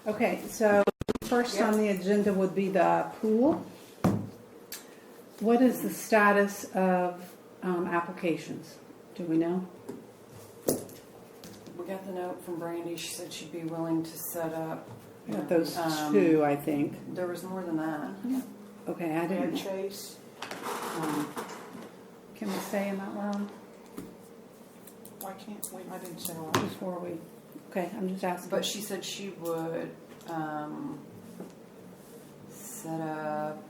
Okay, so first on the agenda would be the pool. What is the status of applications? Do we know? We got the note from Brandy. She said she'd be willing to set up. We got those two, I think. There was more than that. Okay, I didn't. Chase. Can we say them out loud Why can't we? I didn't say all. before we? Okay, I'm just asking. But she said she would set up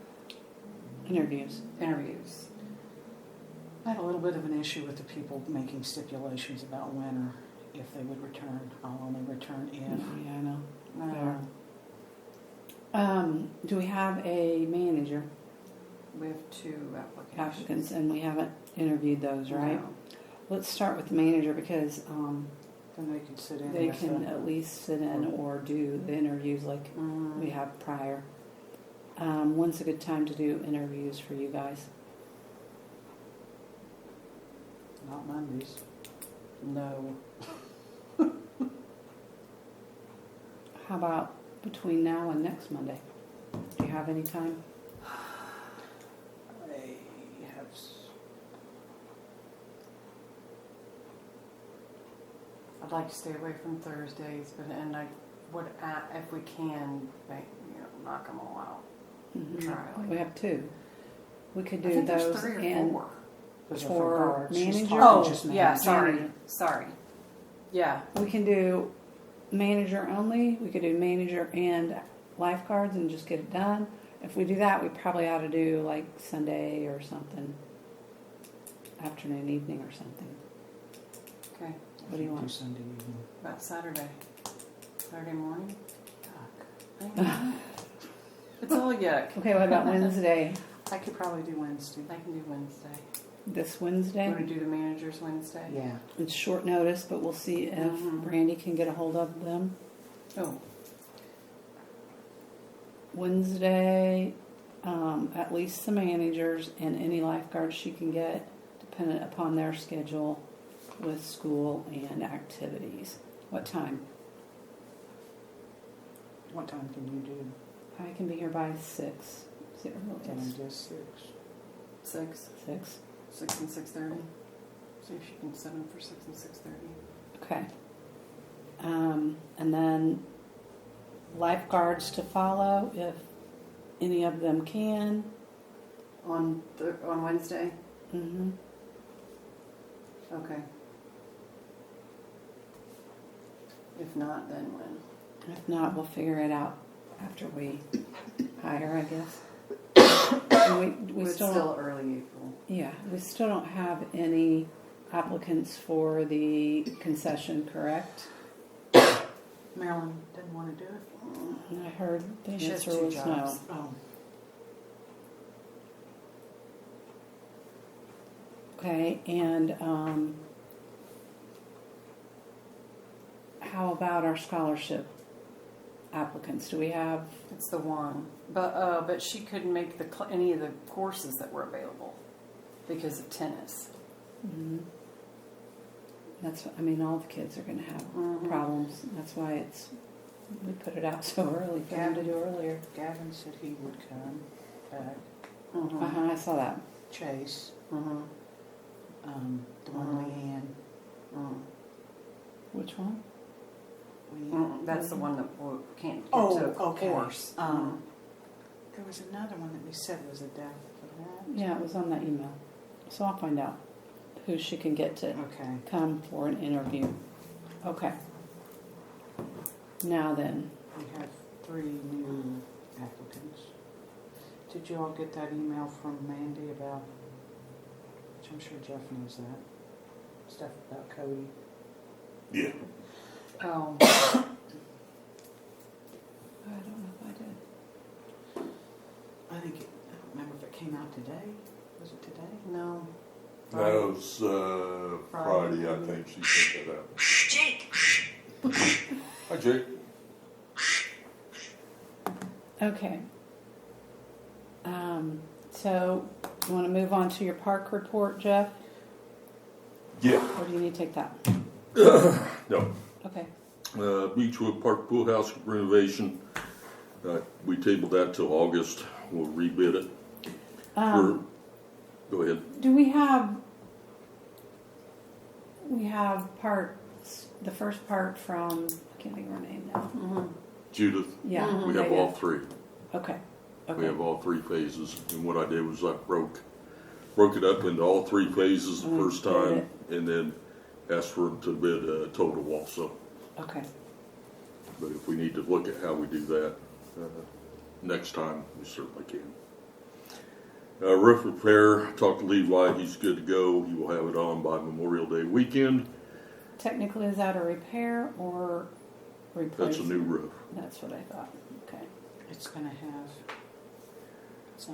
Interviews. interviews. I had a little bit of an issue with the people making stipulations about when or if they would return. I'll only return if. Yeah, I know. No, Do we have a manager? we have 2 applications. Applicants, and we haven't interviewed those, right? No. Let's start with the manager because Then they can sit in. they with can the- at least sit in or do the interviews like we have prior. When's a good time to do interviews for you guys? Not Mondays. No. How about between now and next Monday? Do you have any time? I have. I'd like to stay away from Thursdays, but and I would, if we can, knock them all out. Try, like- We have 2. We could I do think there's those 3 or and 4. Those are for guards. She's manager? talking Oh, just yeah. manager. Sorry. Yeah. we can do manager only. We could do manager and lifeguards and just get it done. If we do that, we probably ought to do like Sunday or something, afternoon, evening or something. Okay. What do you want? Sunday evening. About Saturday. Saturday morning. Yuck. It's all yuck. Okay, what about Wednesday? I could probably do Wednesday. I can do Wednesday. This You Wednesday? want to do the managers Wednesday? Yeah. It's short notice, but we'll see if Brandy can get a hold of them. Oh, Wednesday, at least the managers and any lifeguards she can get, dependent upon their schedule with school and activities. What time? What time can you do? I can be here by 6. Can I just 6? 6. 6. 6 and 6:30. See if she can set them for 6 and 6:30. Okay. And then lifeguards to follow if any of them can. On Wednesday? Mm-hmm. Okay. If not, then when? If not, we'll figure it out after we hire, I guess. And we It's still still early April. yeah, we still don't have any applicants for the concession, correct? Marilyn didn't want to do it. And I heard the She has answer 2 was jobs. no. Oh. Okay, and how about our scholarship applicants? Do we have? It's the one, but she couldn't make any of the courses that were available because of tennis. Mm-hmm. All the kids are going to have problems. That's why we put it out so early for them to do earlier. Gavin said he would come back. I saw that. Chase. Mm-hmm. The one Leanne. Which one? That's the one that we can't get Oh, to the okay. course. There was another one that we said was a deaf for that. Yeah, it was on that email. So I'll find out who she can get to Okay. come for an interview. Okay. Now then, We have 3 new applicants. Did you all get that email from Mandy about, which I'm sure Jeff knows that, stuff about Cody? Yeah. Oh, I don't know if I did. I don't remember if it came out today. Was it today? no. That was Friday, I think she sent that out. Jake. Hi, Jake. Okay. So, you want to move on to your park report, Jeff? Yeah. Or do you need to take that? No. Okay. Beechwood Park Pool House renovation. We tabled that till August. We'll rebid it. Go ahead. Do we have parts, the first part from, I can't think of her name now. Judith, Yeah. we have all three. Okay. We have all three phases. And what I did was I broke it up into all three phases the first bid time, it. and then asked for them to bid a total also. Okay. But if we need to look at how we do that next time, we certainly can. Roof repair, talked to Levi, he's good to go. He will have it on by Memorial Day weekend. Technically, is that a repair or replace? That's a new roof. That's what I thought. Okay. It's gonna have.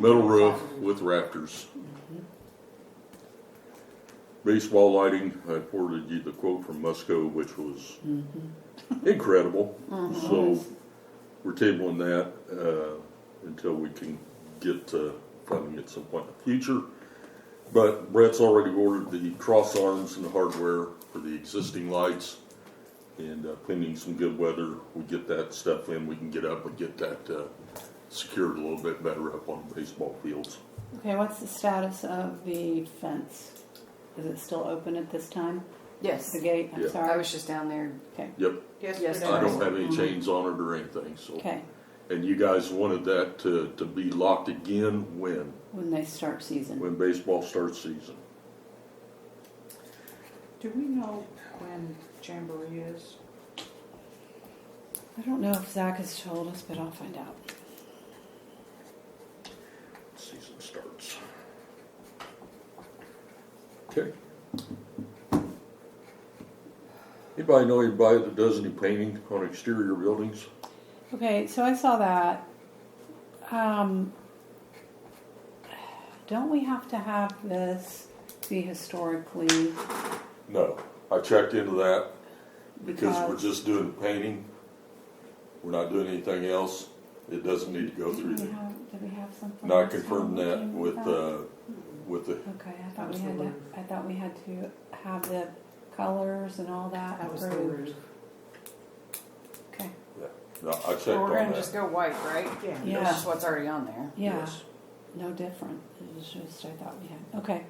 Metal roof with rafters. Baseball lighting, I forwarded you the quote from Musco, which was incredible. So we're tabling that until we can get funding at some point in the future. But Brett's already ordered the cross arms and the hardware for the existing lights. And pending some good weather, we get that stuff in, we can get up and get that secured a little bit better up on the baseball fields. Okay, what's the status of the fence? Is it still open at this time? Yes. The gate? I'm Yeah. sorry. I was just down there. Okay. Yep, Yesterday. I don't have any chains on it or anything, so. Okay. And you guys wanted that to be locked again when? When they start season. When baseball starts season. Do we know when Jamboree is? I don't know if Zach has told us, but I'll find out. Season starts. Okay. Anybody know anybody that does any painting on exterior buildings? Okay, so I saw that. Don't we have to have this be historically? No. I checked into that because we're Because- just doing painting. We're not doing anything else. It doesn't need to go through there. Did we have something? And I last time confirmed we that came with that? the Okay, I thought we had to have the colors and all that That was the approved. roof. Okay, no, I checked So we're on gonna that. just go white, right? Yeah. Yeah. That's what's already on there. yeah, Yes. no different. It was just I thought we had. Okay.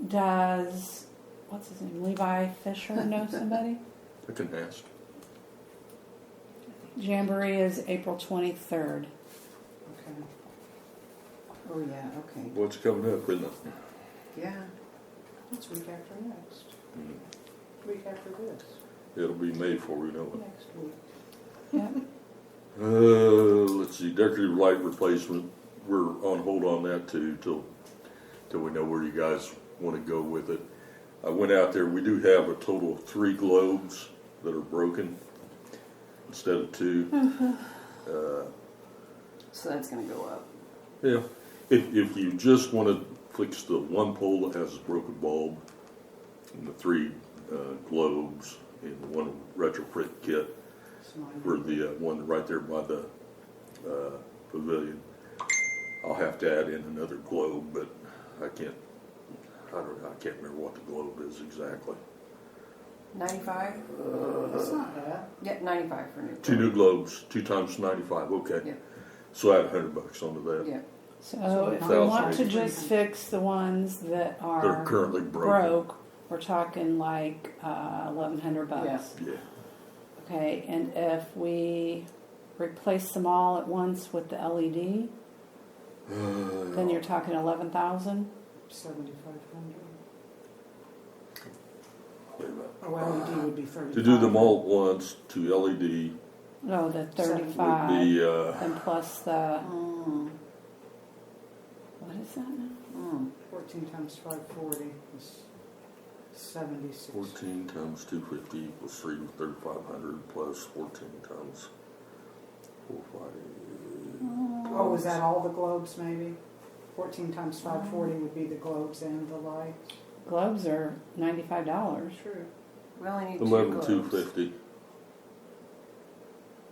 Does what's his name? Levi Fisher know somebody? I can ask. Jamboree is April 23rd. Okay. Oh, yeah, okay. What's coming up, isn't it? Yeah. It's week after next. Week after this. It'll be May before we know it. Next week. Yeah. Let's see, decorative light replacement. We're on hold on that too till we know where you guys want to go with it. I went out there. We do have a total of 3 globes that are broken instead of 2. So that's gonna go up. Yeah, if you just want to fix the one pole that has a broken bulb, and the 3 globes, and the one retrofit kit for the one right there by the pavilion, I'll have to add in another globe, but I can't remember what the globe is exactly. 95? That's not bad. Yeah, 95 for new. 2 new globes, 2 times 95. Okay, Yeah. so add $100 onto that. Yeah. So if we Thousand. want to just fix the ones that They're are currently broken. broke, we're talking like $1,100. Yeah. Okay, and if we replace them all at once with the LED, then you're talking 11,000. 7,500. Wait a minute. Oh, LED would be 35. To do them all at once to LED No, the would 35, be and plus the what is that now? 14 times 540 is 76. 14 times 250 equals 3,500 plus 14 times 450. Oh, is that all the globes maybe? 14 times 540 would be the globes and the lights. Globes are $95. True. We only need 2 globes. 11,250.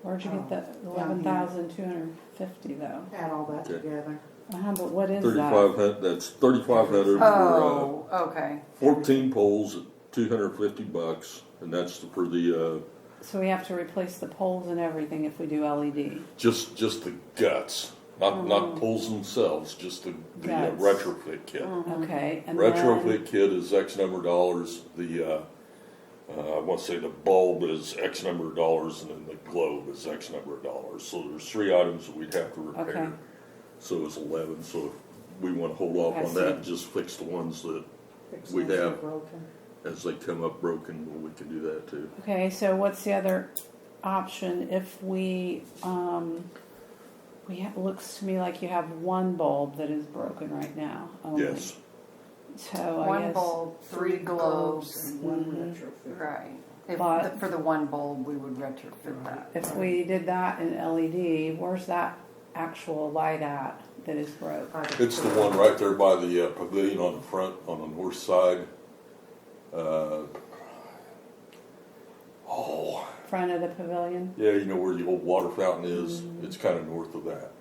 Where'd you get the Oh, 11,250 though? Add all that Okay. together. But what is that? 3,500. That's 3,500 for Oh, okay. 14 poles $250, and that's for the So we have to replace the poles and everything if we do LED. just the guts, not poles themselves, just the Guts. retrofit kit. Okay, and Retrofit then, kit is X number of dollars. The I want to say the bulb is X number of dollars, and then the globe is X number of dollars. So there's 3 items that we'd have to repair. Okay. So it's 11. So if we want to hold off I on see. that and just fix the ones that Fix We those that are have. broken. as they come up broken, well, we can do that too. okay, so what's the other option if we, looks to me like you have one bulb that is broken right now only. Yes. So I One guess, bulb, 3 globes. and one Mhm. retrofit. Right. But- For the one bulb, we would retrofit that. if we did that in LED, where's that actual light at that is broke? It's the one right there by the pavilion on the front, on the north side. Front of the pavilion? Yeah, you know where the old water fountain is? It's kind of north of that.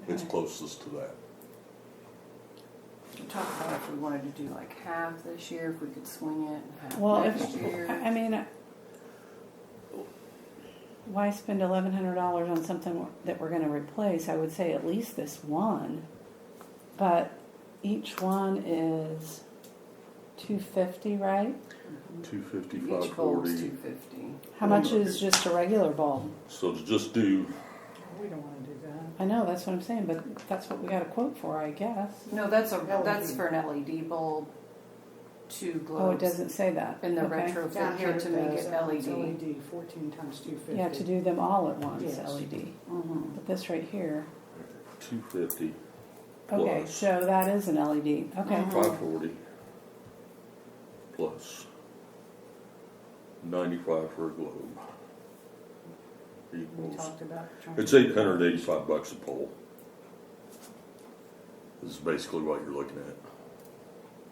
It's Okay. closest to that. We talked about if we wanted to do like half this year, if we could swing it, and half Well, next year. I mean, why spend $1,100 on something that we're going to replace? I would say at least this one, but each one is $250, right? 250, Each bulb's 540. $250. How much is just a regular bulb? So to just do, We don't want to do that. I know, that's what I'm saying, but that's what we got a quote for, I guess. No, that's LED. for an LED bulb, 2 globes. Oh, it doesn't say that. In the Okay. retrofit here to make it It's LED. LED, 14 times 250. Yeah, to do them all at once, Yes. LED. Mhm. But this right here, 250, okay, Plus. so that is an LED. Okay. 540, plus 95 for a globe. We Equals, talked about trying it's to- $885 a pole. This is basically what you're looking at.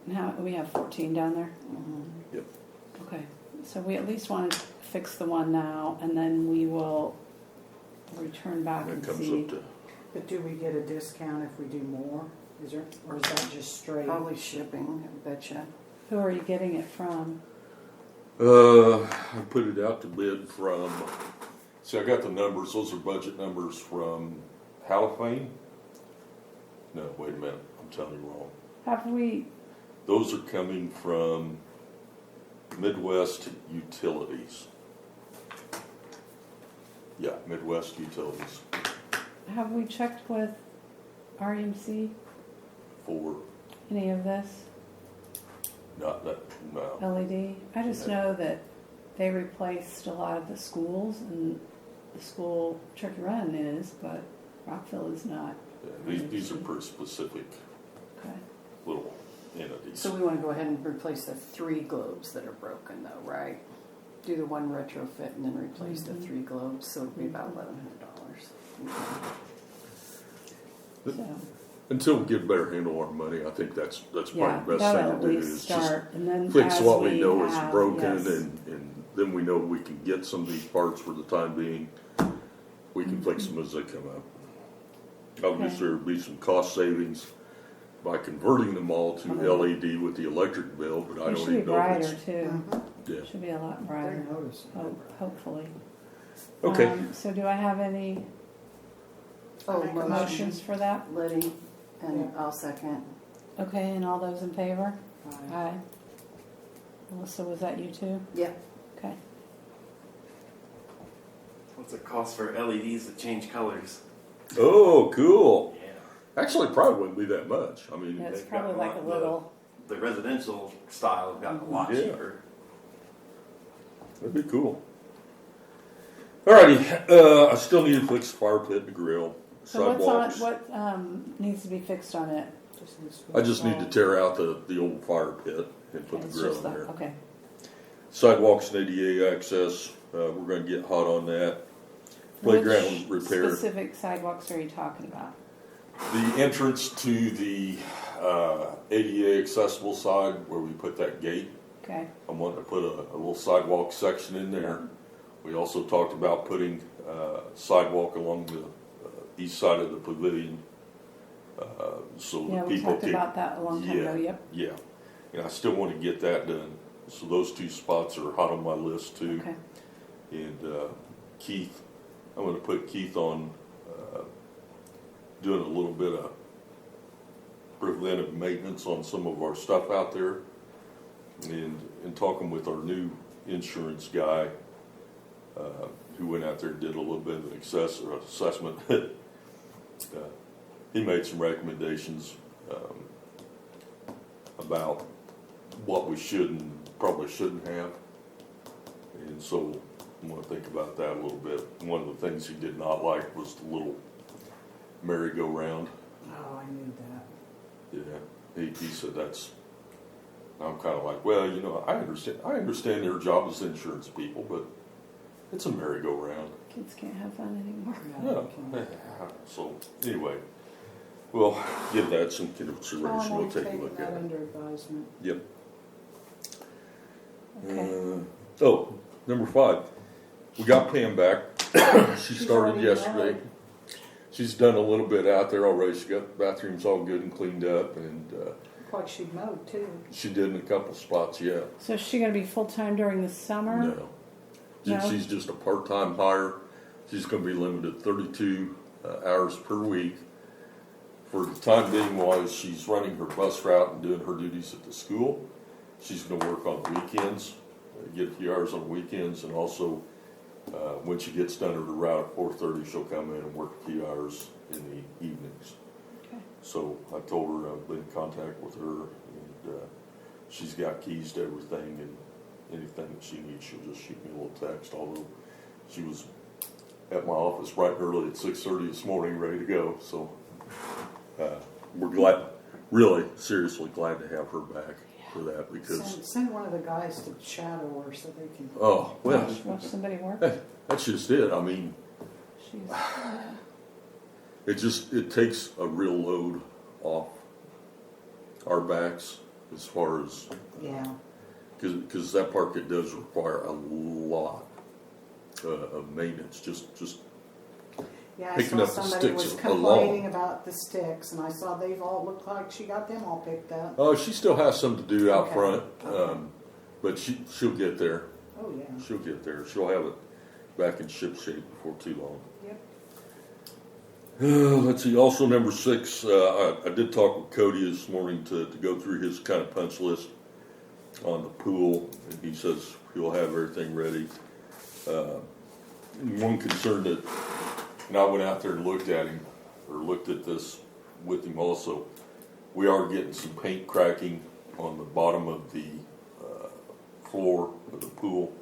Now, we have 14 down there? Mhm. Yep. Okay, so we at least want to fix the one now, and then we will return back It and comes see. up to, But do we get a discount if we do more? Is there, or is that just straight? Probably shipping, I betcha. Who are you getting it from? I put it out to bid from, see, I got the numbers, those are budget numbers from Halifain. No, wait a minute, I'm telling you wrong. Have we, Those are coming from Midwest Utilities. Yeah, Midwest Utilities have we checked with RMC, for, any of this not that, no. LED? I just No. know that they replaced a lot of the schools, and the school Turkey Run is, but Rockville is not. Yeah, these are pretty specific Okay. little entities. So we want to go ahead and replace the 3 globes that are broken though, right? Do the one retrofit and then replace the 3 globes, so it'll be about $1,100. So, Until we get a better handle on our money, I think that's probably yeah, the best that'll thing at to do least is just start, and then fix as what we know is have- broken, yes. and then we know we can get some of these parts for the time being. We can fix them as they come up. Obviously, there'll be some cost savings by converting them all to LED with the electric bill, but I It don't should be even know if brighter it's. too. Yeah. Should be a lot They brighter. notice. Hopefully. Okay. So do I have any Oh, Make a motions for that? Liddy, and Yeah. I'll second. Okay, and all those in favor? Aye. Aye. Melissa, was that you too? Yep. Okay. What's it cost for LEDs that change colors? Oh, cool. Yeah. Actually, it probably wouldn't be that much. I mean, Yeah, it's they've probably got like a lot- little, The residential style have gotten a lot Yeah. cheaper. that'd be cool. Alrighty, I still need to fix the fire pit and the grill, so what's on, sidewalks. what needs to be fixed on it? Just needs to be I just need to tear out the old fire pit and put Okay, the it's grill just in that, there. okay. Sidewalks and ADA access, we're gonna get hot on that. Playground Which repair. specific sidewalks are you talking about? The entrance to the ADA accessible side where we put that gate, Okay, I want to put a little sidewalk section in there. We also talked about putting sidewalk along the east side of the pavilion, so yeah, that we people talked can. about that a long time ago, yep. Yeah, and I still want to get that done. So those two spots are hot on my list too. Okay. And Keith, I'm going to put Keith on doing a little bit of preventive maintenance on some of our stuff out there, and talking with our new insurance guy who went out there and did a little bit of an assessment. He made some recommendations about what we should and probably shouldn't have, and so I'm going to think about that a little bit. One of the things he did not like was the little merry-go-round. Oh, I knew that. Yeah, he said that's. I'm kind of like, well, I understand their job as insurance people, but it's a merry-go-round. Kids can't have fun anymore. Yeah. So anyway, we'll give that some consideration. Oh, We'll take a taking look that at it. under advisement. Yep. Okay. Number 5. We got Pam back. She started already yesterday. married. She's done a little bit out there already. She got the bathrooms all good and cleaned up, and Looked like she mowed too. she did in a couple spots yet. So is she going to be full-time during the summer? No. No? She's just a part-time hire. She's going to be limited 32 hours per week. For the time being, while she's running her bus route and doing her duties at the school, she's going to work on the weekends, get a few hours on the weekends, and also when she gets done with her route at 4:30, she'll come in and work a few hours in the evenings. Okay. So I told her I've been in contact with her, and she's got keys to everything, and anything that she needs, she'll just shoot me a little text. Although she was at my office bright and early at 6:30 this morning, ready to go. So we're glad, really, seriously glad to have her back for that, because Send one of the guys to shadow her so they can. oh well, Watch somebody work. that's just it. I mean, She's, it takes a real load off our backs as far as Yeah. because that park, it does require a lot of maintenance. Just Yeah, I picking saw up the somebody sticks was along. complaining about the sticks, and I saw they've all looked like she got them all picked up. oh, she still has some to do out Okay. front, Okay. but she'll get there. Oh yeah. She'll get there. She'll have it back in ship shape before too long. Yep. Let's see. Also, number 6, I did talk with Cody this morning to go through his kind of punch list on the pool, and he says he'll have everything ready. One concern that, and I went out there and looked at this with him also. We are getting some paint cracking on the bottom of the floor of the pool.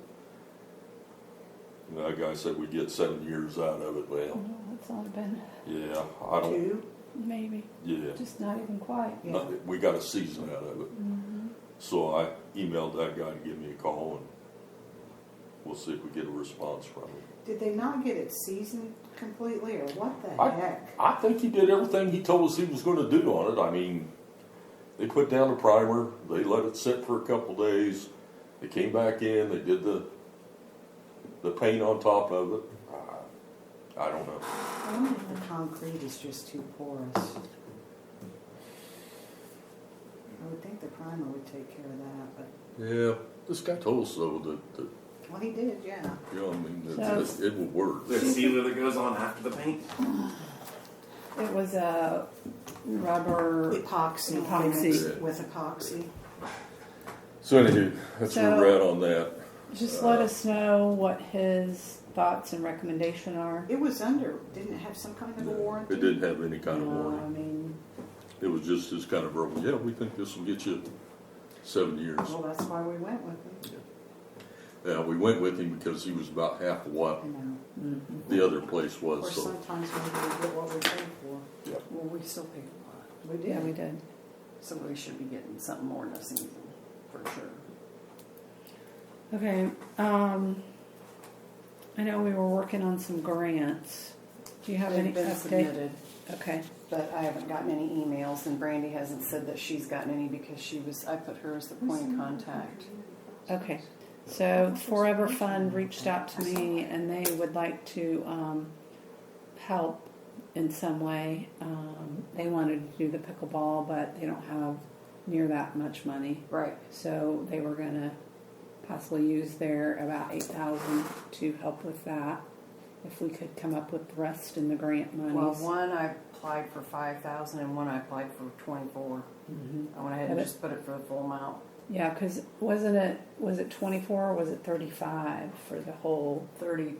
And that guy said we get 7 years out of it. Well, no, it's not been, yeah, I don't. 2. maybe. Yeah, Just not even quite. Yeah. we got a season out of it. Mm-hmm. So I emailed that guy to give me a call, and we'll see if we get a response from him. Did they not get it seasoned completely, or what the I- heck? I think he did everything he told us he was going to do on it. I mean, they put down the primer, they let it sit for a couple days, they came back in, they did the paint on top of it. I don't know. I wonder if the concrete is just too porous. I would think the primer would take care of that, but Yeah, this guy told us though that well, he did, yeah. you know, I mean, So- it will work. There's a sealer that goes on after the paint. It was a rubber. Epoxy, Epoxy. mixed with epoxy. So anywho, that's where we're at on that. Just let us know what his thoughts and recommendation are. It was didn't it have some kind of a warranty? It didn't have any kind of No, warranty. I mean, It was just this kind of verbal, yeah, we think this will get you 7 years. well, that's why we went with it. Yeah, we went with him because he was about half of what I know. Mm-hmm. the other place Of was. course, So sometimes maybe we get what we pay for. Well, we still paid a lot, We did. Yeah, we did. so we should be getting something more in the season, for sure. Okay. I know we were working on some grants. Do you have any They've been update? submitted, Okay. but I haven't gotten any emails, and Brandy hasn't said that she's gotten any because I put her as the point of contact. Okay. So Forever Fund reached out to me and they would like to help in some way. They wanted to do the pickleball, but they don't have near that much money. Right. So they were going to possibly use there about 8,000 to help with that. If we could come up with the rest in the grant Well, monies. one I applied for 5,000 and one I applied for 24. Mhm. I went ahead and just put it for the full amount. Yeah, because was it 24 or was it 35 for the whole 30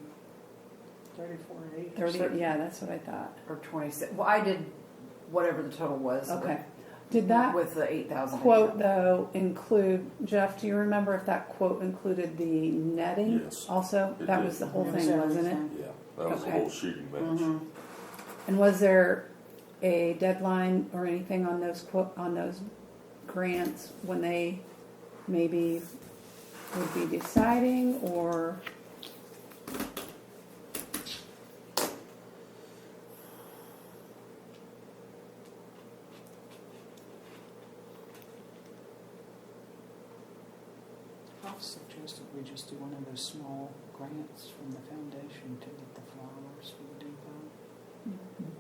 34.8. 30? Yeah, that's what I thought. or 26. Well, I did whatever the total was. Okay. Did that with the 8,000 quote though include, Jeff, do you remember if that quote included the netting Yes, also? it That did. was the whole It was thing, wasn't it? everything. Yeah, that was the Okay. whole shooting match. Mm-hmm. And was there a deadline or anything on those grants when they maybe would be deciding, or? I suggested we just do one of those small grants from the foundation to get the flowers for the depot.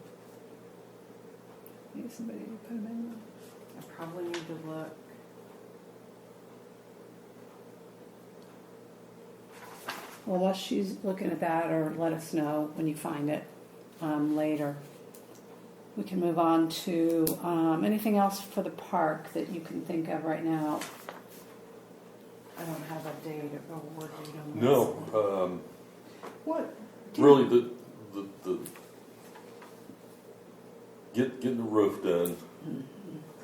Maybe somebody put them in. I probably need to look. Well, while she's looking at that, or let us know when you find it later. We can move on to anything else for the park that you can think of right now. I don't have a date, a award date on this. No, What? really, the getting the roof done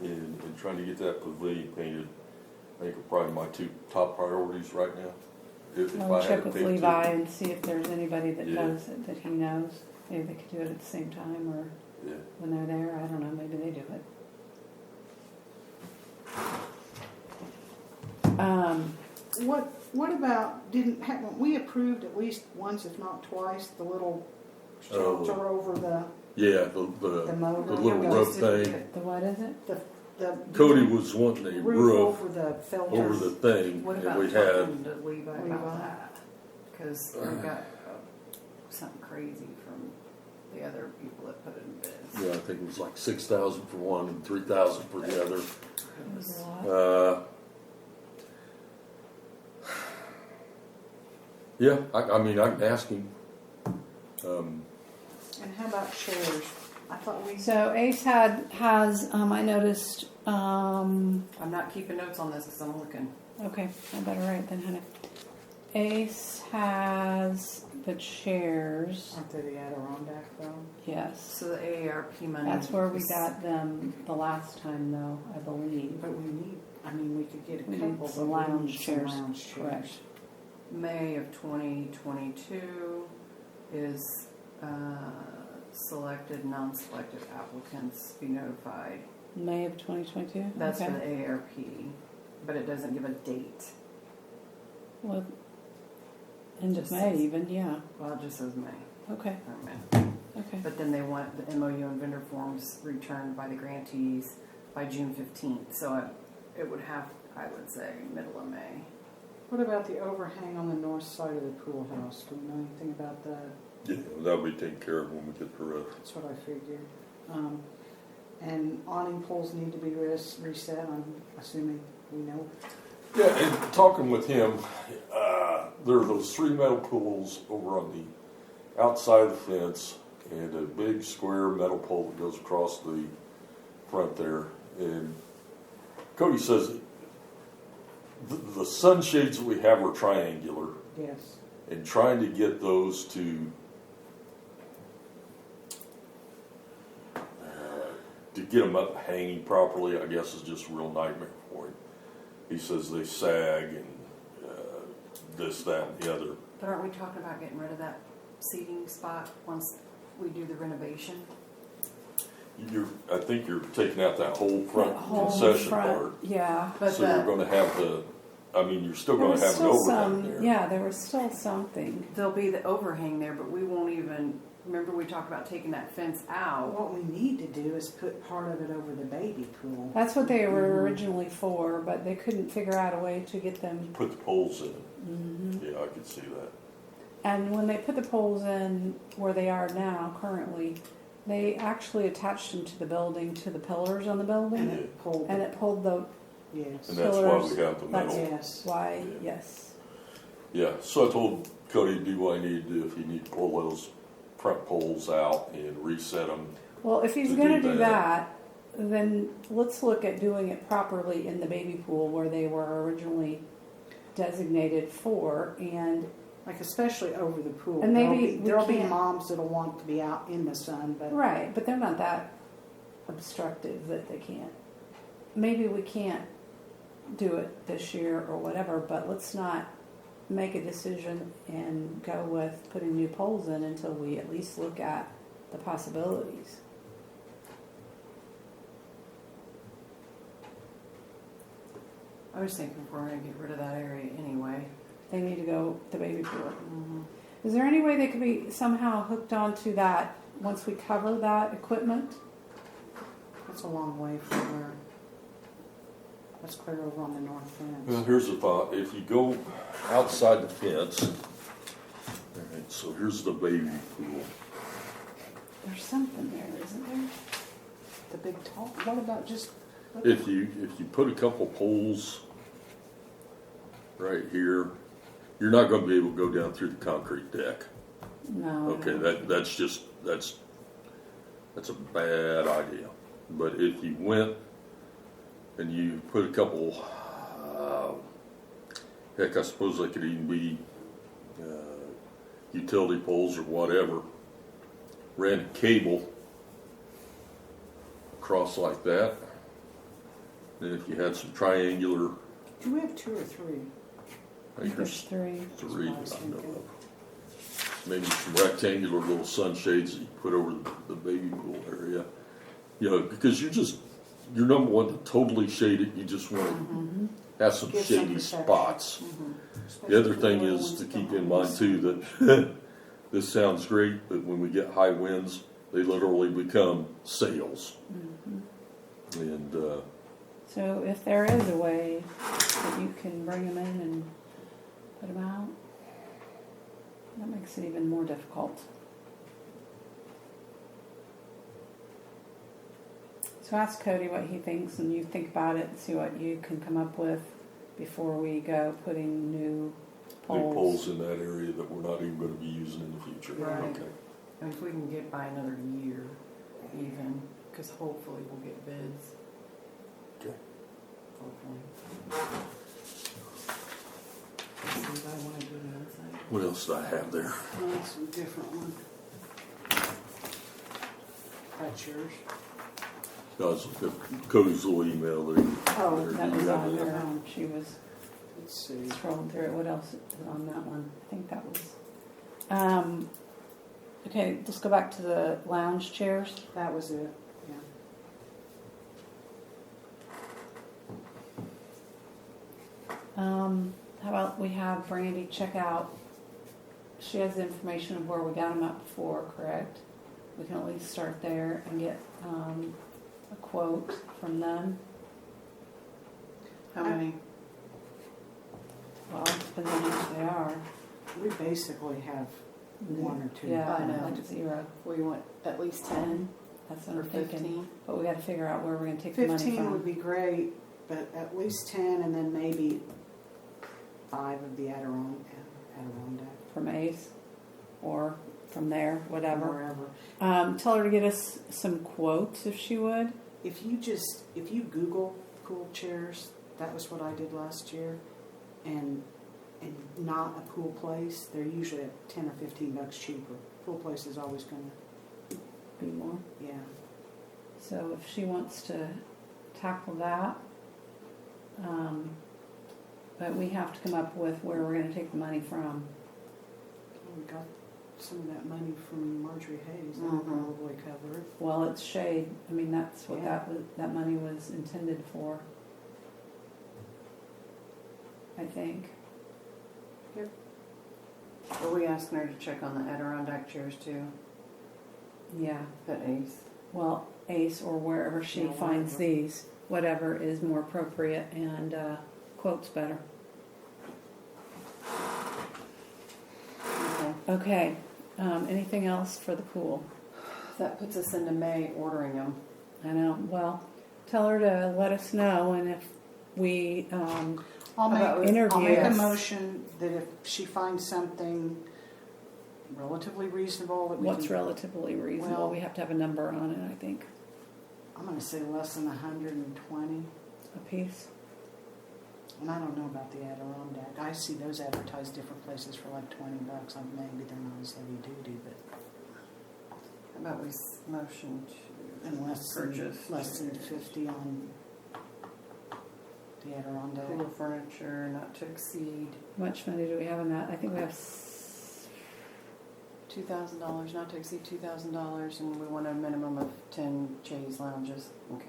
and trying to get that pavilion painted, I think are probably my two top priorities right now. If I'll I had check to with pick two. Levi and see if there's anybody that Yeah. does it that he knows. Maybe they could do it at the same time, or Yeah. when they're there. I don't know. Maybe they do it. What about, haven't we approved at least once, if not twice, the little Oh. shelter over the Yeah, motor? the little Yeah, we roof just did thing. it. The what is it? The Cody was wanting a roof roof over the filter. over the thing, What and about we had, talking to Levi Levi? about that? Because we got something crazy from the other people that put in bids. yeah, I think it was like 6,000 for one and 3,000 for the other. It was a lot. Yeah, I mean, I can ask him. And how about chairs? I thought we So Ace has I noticed. I'm not keeping notes on this because I'm looking. Okay, I better write then, honey. Ace has the chairs. aren't they the Adirondack though? Yes, So the AARP money. that's where we is- got them the last time, though, I believe. But we need. I mean, we could get a We couple. need some but we lounge need some chairs. lounge chairs. Correct. May of 2022 is selected, non-selected applicants be notified. May of 2022. That's okay. for the AARP, but it doesn't give a date. Well, end of Just May, says- even. Yeah. Well, it just says May. Okay. Or May. Okay. But then they want the MOU and vendor forms returned by the grantees by June 15th. So it would have, I would say, middle of May. What about the overhang on the north side of the pool house? Do we know anything about that? Yeah, that'll be taken care of when we get the roof. That's what I figured. And awning poles need to be reset. I'm assuming we know. Yeah, and talking with him, there are those 3 metal poles over on the outside of the fence and a big square metal pole that goes across the front there. And Cody says the sunshades that we have are triangular, Yes. and trying to get those to get them up hanging properly, I guess, is just a real nightmare for him. He says they sag and this, that, and the other. But aren't we talking about getting rid of that seating spot once we do the renovation? I think you're taking out that whole front That whole concession front, part. Yeah. But So you're going to have you're still There going was to have an still overhang some. there. Yeah, there was still something. there'll be the overhang there, but we won't even. Remember, we talked about taking that fence out. What we need to do is put part of it over the baby pool. That's what they were Mhm. originally for, but they couldn't figure out a way to get them. Put the poles in it. Mm-hmm. Yeah, I could see that. And when they put the poles in where they are now, currently, they actually attached them to the building, to the pillars on the And building, it pulled. and it pulled the Yes. And that's why Pillars, we have the that's metal. Yes. why. Yes. Yeah, so I told Cody, do what I need to do if you need to pull those front poles out and reset them. Well, if he's To gonna do do that. that, then let's look at doing it properly in the baby pool where they were originally designated for, and Like especially over the pool. And maybe we there'll be can't- moms that'll want to be out in the sun, but right, but they're not that obstructive that they can't. Maybe we can't do it this year or whatever, but let's not make a decision and go with putting new poles in until we at least look at the possibilities. I was thinking if we're gonna get rid of that area anyway. They need to go the baby pool. Mm-hmm. Is there any way they could be somehow hooked onto that once we cover that equipment? it's a long way from where. That's clear over on the north fence. Well, here's a thought. If you go outside the fence, all right, so here's the baby pool. There's something there, isn't there? The big tall. What about just? If you put a couple poles right here, you're not going to be able to go down through the concrete deck. No. Okay, that's a bad idea. But if you went and you put a couple, heck, I suppose they could even be utility poles or whatever, ran a cable across like that. And if you had some triangular, Do we have 2 or 3? I think There's three. three That's that what I I was know thinking. of. Maybe some rectangular little sunshades that you put over the baby pool area. You know, because you're number one to totally shade it. You just want to have some Give some shady protection. spots. Especially The other for thing little is ones to that keep don't in have mind too that this sounds great, but when we get high winds, they literally become sails. And So if there is a way that you can bring them in and put them out, that makes it even more difficult. So ask Cody what he thinks, and you think about it and see what you can come up with before we go putting new big poles. poles in that area that we're not even going to be using in the future. Right. Okay. And if we can get by another year, even, because hopefully we'll get bids. Okay. Hopefully. Does anybody want to do the inside? What else did I have there? Oh, that's a different one. That's yours. Guys, Cody's little email there. Oh, That was Yeah. on there. She was Let's see. scrolling through it. What else is on that one? I think that was. Okay, let's go back to the lounge chairs. That was it. Yeah. How about we have Brandy check out? She has the information of where we got them up before, correct? We can at least start there and get a quote from them. How many? Well, it depends on how much they are. We basically have 1 or 2. Yeah, I know. like 0. We want at least 10 That's what or I'm thinking. 15. But we got to figure out where we're going to take the money 15 from. would be great, but at least 10, and then maybe 5 of the Adirondack. From Ace or from there, whatever. Wherever. Tell her to get us some quotes if she would. If you Google pool chairs, that was what I did last year, and not a pool place, they're usually at $10 or $15 cheaper. Pool place is always going to, Be more. yeah. So if she wants to tackle that, but we have to come up with where we're going to take the money from. We got some of that money from Marjorie Hayes. That'll probably cover it. Well, it's shade. I mean, that's what Yeah. that money was intended for. I think. Are we asking her to check on the Adirondack chairs too? Yeah. At Ace? Well, Ace or wherever she Yeah, finds wherever. these, whatever is more appropriate and quotes better. Okay. Okay. Anything else for the pool? That puts us into May ordering them. I know. Well, tell her to let us know, and if we I'll About make a interviews. motion that if she finds something relatively reasonable that we What's can, relatively reasonable? Well- We have to have a number on it, I think, I'm going to say less than 120. a piece. And I don't know about the Adirondack. I see those advertised different places for like $20. Maybe they're not as heavy duty, but How about we motion to and purchase less than 50 on the Adirondack. pool furniture not to exceed How much money do we have in that? I think we have $2,000, not to exceed $2,000, and we want a minimum of 10 chaise lounges. Okay.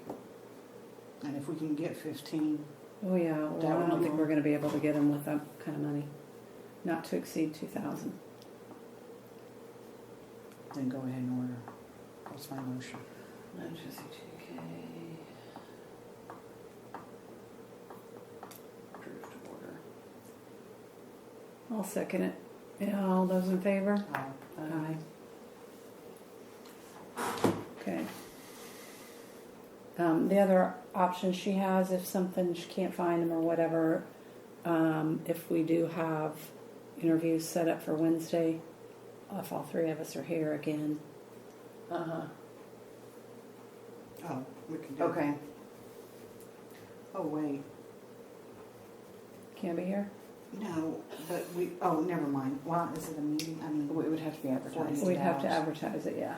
And if we can get 15, Oh yeah, well, That I would don't be think we're going to be able to get them with that kind of money. Not to exceed 2,000. then go ahead and order. What's my motion? Not to exceed 2K. Approved order. I'll second it. Yeah, all those in favor? Aye. Okay. The other option she has, if something she can't find them or whatever, if we do have interviews set up for Wednesday, if all three of us are here again, Uh-huh. Oh, we can do Okay. Oh, wait. can't be here. No, but oh, never mind. Well, is it a meeting? I mean, It would have to be advertised. We'd have to hours. advertise it, yeah.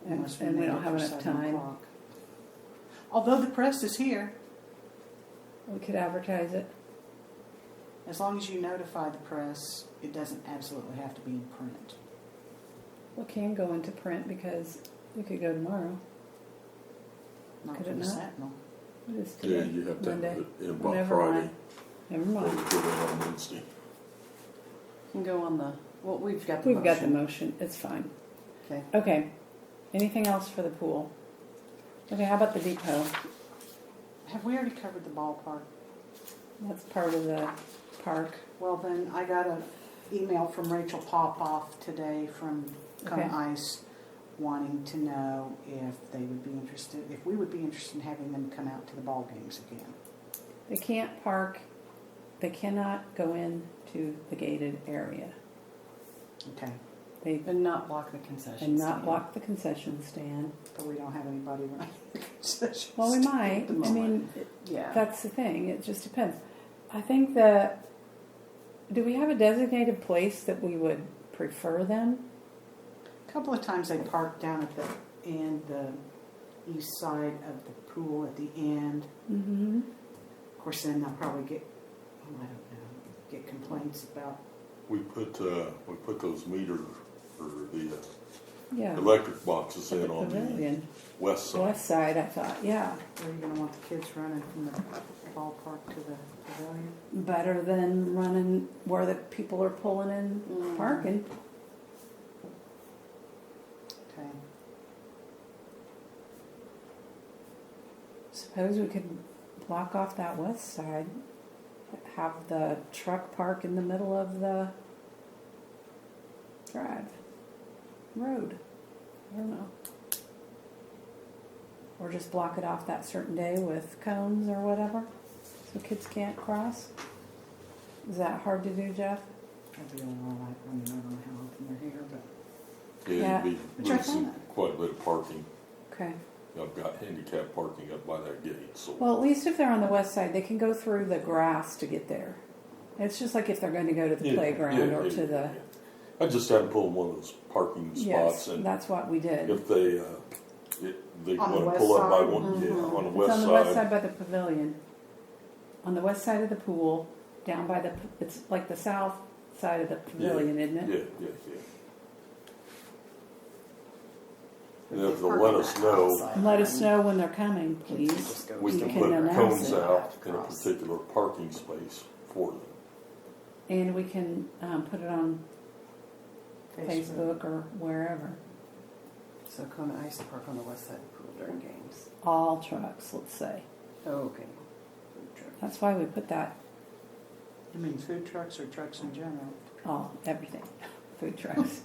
And, unless and we made don't it have for enough 7 time. o'clock. Although the press is here, We could advertise it. as long as you notify the press, it doesn't absolutely have to be in print. We can go into print because we could go tomorrow. Not Could for it the not? Sentinel. What is Yeah, today? you have to Monday. have it in by Never Friday. mind. Never Or mind. you put it on Wednesday. Can go on the, well, we've got the We've motion. got the motion. It's fine. Okay. Okay. Anything else for the pool? Okay, how about the depot? Have we already covered the ballpark? That's part of the park. Well, then I got an email from Rachel Popoff today from Come Okay. Ice wanting to know if they would be interested, if we would be interested in having them come out to the ball games again. They can't park. They cannot go into the gated area. Okay, They And not block the concession and not stand. block the concession stand. but we don't have anybody running the concession Well, we stand might. at the I moment. mean, Yeah. that's the thing. It just depends. I think that. Do we have a designated place that we would prefer them? A couple of times they parked down at the end, the east side of the pool at the end. Mm-hmm. Of course, then they'll probably get, I don't know, get complaints about, We put those meters or the Yeah. electric boxes At in the on the pavilion. west side. West side, I thought. Yeah. where you're going to want the kids running from the ballpark to the pavilion. Better than running where the people are pulling in Mm. parking. Okay. Suppose we could block off that west side. Have the truck park in the middle of the road. I don't know. Or just block it off that certain day with cones or whatever, so kids can't cross. Is that hard to do, Jeff? That'd be all right. I mean, I don't know how often they're here, but Yeah, you'd But be you're losing fine. quite a bit of parking. Okay. I've got handicap parking up by that gate, so. Well, at least if they're on the west side, they can go through the grass to get there. It's just like if they're going to go to the Yeah, playground yeah, or yeah, to the... yeah. I just had to pull in one of those parking Yes, spots, and that's what we did. if they On the want to west pull up by side? one, yeah, Mhm. on the It's west on the west side. side by the pavilion. On the west side of the pool, down by the... It's like the south side of the pavilion, isn't it? Yeah. And if they'll let us know, And let us know when they're coming, Kids can please. just go we You can can put announce cones it. out in a particular parking space for them. And we can put it on Facebook or wherever. So Kona Ice Park on the west side of the pool during games. All trucks, let's say. Oh, okay. Food truck. That's why we put that, you mean food trucks or trucks in general? all, everything. Food trucks.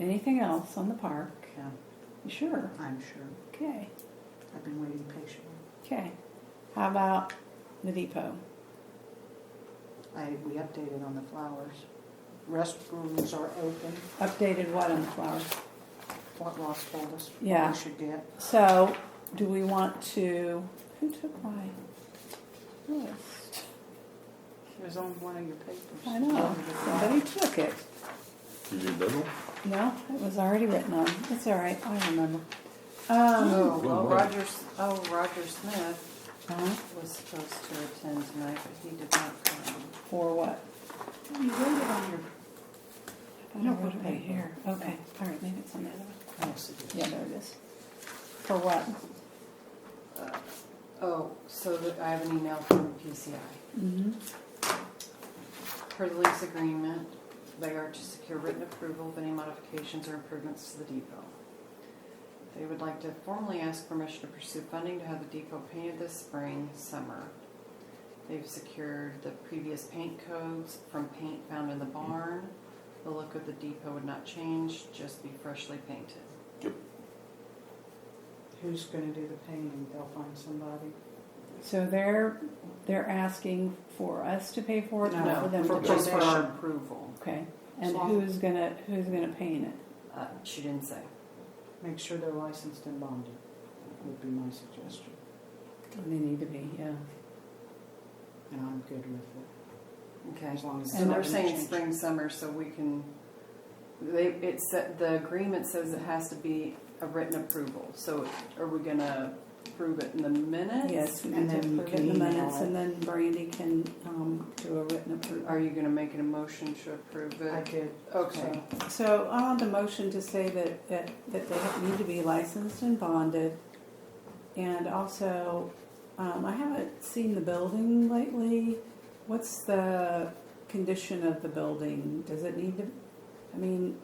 Anything else on the park? Yeah. You sure? I'm sure. Okay. I've been waiting patiently. Okay. How about the depot? We updated on the flowers. Restrooms are open. Updated what on the flowers? What Ross told us Yeah. we should get. So, do we want to? Who took my list? It was on one of your papers. I know. Somebody took it. You need that one? No, it was already written on. It's all right. I remember. Oh, well, Well, Roger Smith Uh-huh. was supposed to attend tonight, but he did not come. For what? You wrote it on your. I No, wrote it right paper. here. Okay. All right. Maybe it's on the other one. Yes, it is. Yeah, there it is. For what? I have an email from PCI. Mm-hmm. Per the lease agreement, they are to secure written approval of any modifications or improvements to the depot. They would like to formally ask permission to pursue funding to have the depot painted this spring, summer. They've secured the previous paint codes from paint found in the barn. The look of the depot would not change, just be freshly painted. Who's going to do the painting? They'll find somebody. So they're asking for us to pay for it, No, not for them for to Just pay for for our it. approval. Okay. And As long- who's gonna paint it? She didn't say. Make sure they're licensed and bonded, would be my suggestion. They need to be, yeah. And I'm good with it. Okay. As long as So it's they're not saying changed. spring, summer, so we can, the agreement says it has to be a written approval. So are we gonna approve it in the minutes? Yes, we And need to then you approve it can in the email minutes, it. and then Brandy can do a written approval. Are you gonna make it a motion to approve I it? did. Okay. So I want the motion to say that they need to be licensed and bonded. And also, I haven't seen the building lately. What's the condition of the building? Does it need to, I mean,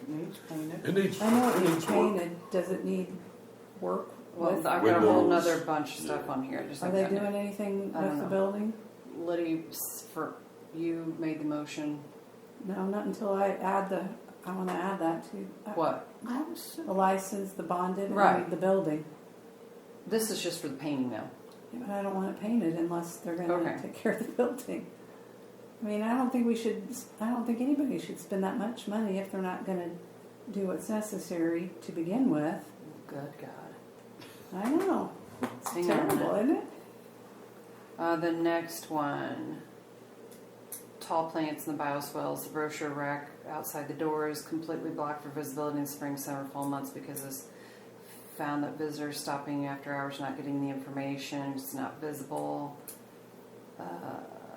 It needs painted. It needs, I know it it needs needs work. painted. Does it need work? Well, with- I've got a whole Windows, nother bunch of stuff yeah. on here. Just Are like they that. doing anything I don't with the know. building? Liddy, for you made the motion. No, not until I want to add that to. What? I was The license, the bonded, Right. and the building. This is just for the painting now. But I don't want it painted unless they're going to Okay. take care of the building. I mean, I don't think anybody should spend that much money if they're not going to do what's necessary to begin with. Good God. I know. It's Hang on a terrible, minute. isn't it? The next one, tall plants in the bioswales. The brochure rack outside the door is completely blocked for visibility in spring, summer, fall months because it's found that visitors stopping after hours not getting the information. It's not visible.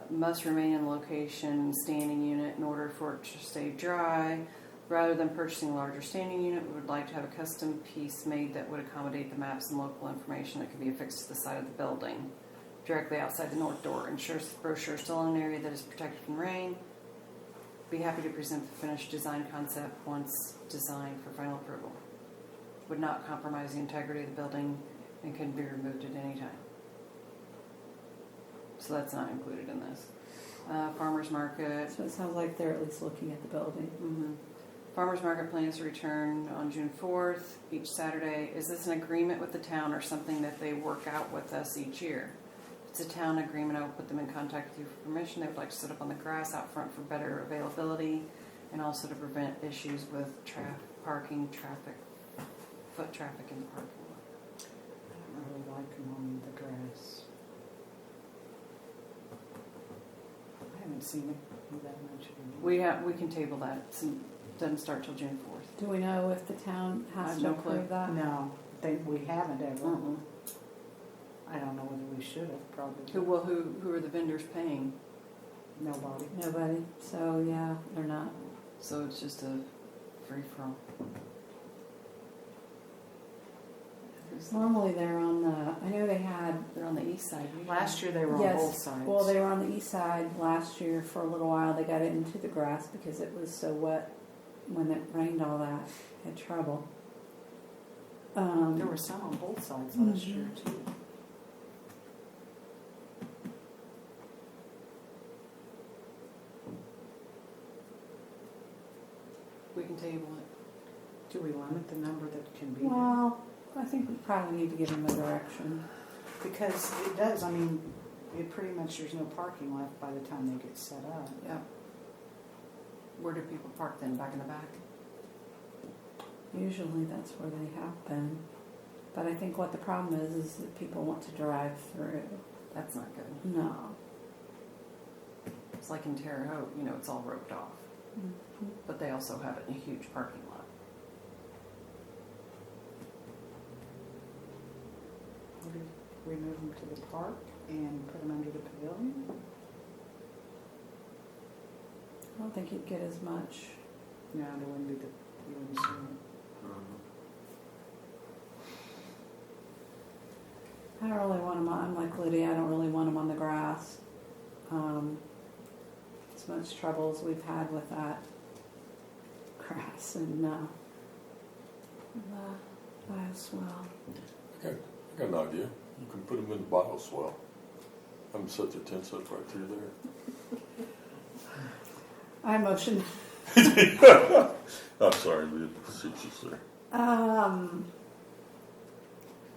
Must remain in location standing unit in order for it to stay dry. Rather than purchasing a larger standing unit, we would like to have a custom piece made that would accommodate the maps and local information that could be affixed to the side of the building, directly outside the north door. Ensures the brochure is still in an area that is protected from rain. Be happy to present the finished design concept once designed for final approval. Would not compromise the integrity of the building and can be removed at any time. So that's not included in this. Farmers market. So it sounds like they're at least looking at the building. Mm-hmm. Farmers market plans to return on June 4th, each Saturday. Is this an agreement with the town or something that they work out with us each year? If it's a town agreement, I will put them in contact with you for permission. They would like to set up on the grass out front for better availability and also to prevent issues with parking, traffic, foot traffic in the parking lot. I don't really like them on the grass. I haven't seen it that much. We can table that. It doesn't start till June 4th. Do we know if the town I has have to no clue. approve that? No, we haven't ever. Mm-mm. I don't know whether we should have, probably. Who are the vendors paying? Nobody. Nobody. So yeah, they're not. So it's just a free-for-all. Normally they're on the. I know they had. They're on the east side. usually. Last year they were on both sides. Well, they were on the east side last year for a little while. They got it into the grass because it was so wet when it rained all that. Had trouble. There were some on both sides last year too. We can table it. Do we limit the number that can be there? Well, I think we probably need to give them a direction. Because it does, I mean, it pretty much, there's no parking left by the time they get set up. Yeah. Where do people park then? Back in the back? Usually that's where they have been. But I think what the problem is that people want to drive through. That's not good. No. It's like in Terre Haute, you know, it's all roped off. Mhm. But they also have it in a huge parking lot. Remove them to the park and put them under the pavilion? I don't think you'd get as much. No, there wouldn't be you wouldn't see them. I don't really want them on, I'm like Lydia, I don't really want them on the grass. As much trouble as we've had with that grass and the bioswale. I got an idea. You can put them in the bioswale. I'm such a 10-cent right through there. I motion. I'm sorry, we didn't see you there.